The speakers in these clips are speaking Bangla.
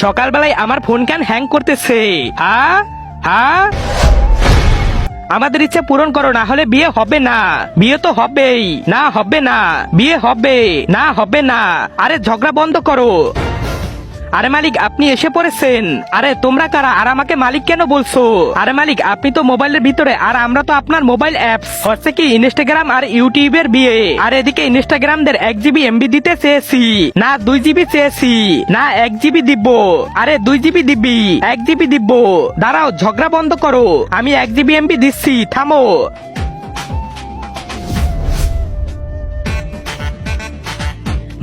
সকালবেলায় আমার ফোন কেন হ্যাং করতেছে? হ্যাঁ হ্যাঁ, আমাদের ইচ্ছে পূরণ করো, না হলে বিয়ে হবে না। বিয়ে তো হবেই, না হবে না, বিয়ে হবে, না হবে না। আরে ঝগড়া বন্ধ করো। আরে মালিক, আপনি এসে পড়েছেন। আরে তোমরা কারা আর আমাকে মালিক কেন বলছো? আরে মালিক, আপনি তো মোবাইলের ভিতরে, আর আমরা তো আপনার মোবাইল অ্যাপস। হচ্ছে কি ইনস্টাগ্রাম আর ইউটিউবের বিয়ে। আর এদিকে ইনস্টাগ্রামদের 1 GB MB দিতে চেয়েছি, না 2 GB চেয়েছি, না 1 GB দিব। আরে 2 GB দিবি, 1 GB দিব। দাঁড়াও, ঝগড়া বন্ধ করো। আমি 1 GB MB দিচ্ছি, থামো।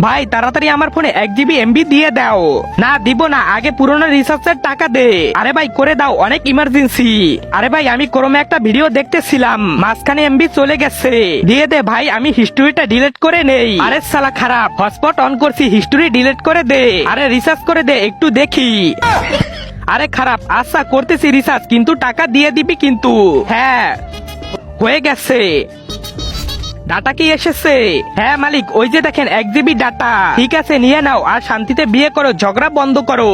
ভাই তাড়াতাড়ি আমার ফোনে 1 GB MB দিয়ে দাও। না দিব না, আগে পুরনো রিচার্জের টাকা দে। আরে ভাই করে দাও, অনেক ইমার্জেন্সি। আরে ভাই আমি ক্রমে একটা ভিডিও দেখতেছিলাম, মাঝখানে MB চলে গেছে। দিয়ে দে ভাই, আমি হিস্টোরিটা ডিলিট করে নেই। আরে শালা খারাপ, হটস্পট অন করছি, হিস্টোরি ডিলিট করে দে। আরে রিচার্জ করে দে, একটু দেখি। আরে খারাপ, আচ্ছা করতেছি রিচার্জ, কিন্তু টাকা দিয়ে দিবি কিন্তু। হ্যাঁ হয়ে গেছে। ডাটা কি এসেছে? হ্যাঁ মালিক, ওই যে দেখেন 1 GB ডাটা। ঠিক আছে নিয়ে নাও, আর শান্তিতে বিয়ে করো, ঝগড়া বন্ধ করো।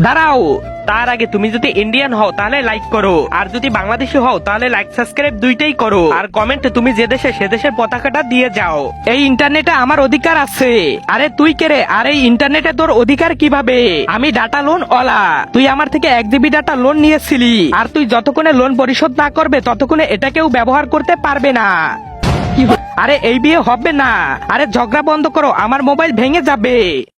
দাঁড়াও, তার আগে তুমি যদি ইন্ডিয়ান হও তাহলে লাইক করো, আর যদি বাংলাদেশি হও তাহলে লাইক সাবস্ক্রাইব দুইটাই করো, আর কমেন্টে তুমি যে দেশে সে দেশের পতাকাটা দিয়ে যাও। এই ইন্টারনেটে আমার অধিকার আছে। আরে তুই কে রে? আর এই ইন্টারনেটে তোর অধিকার কিভাবে? আমি ডাটা লোন ওলা। তুই আমার থেকে 1 GB ডাটা লোন নিয়েছিলি, আর তুই যতক্ষণে লোন পরিশোধ না করবে ততক্ষণে এটা কেউ ব্যবহার করতে পারবে না। আরে এই বিয়ে হবে না। আরে ঝগড়া বন্ধ করো, আমার মোবাইল ভেঙে যাবে।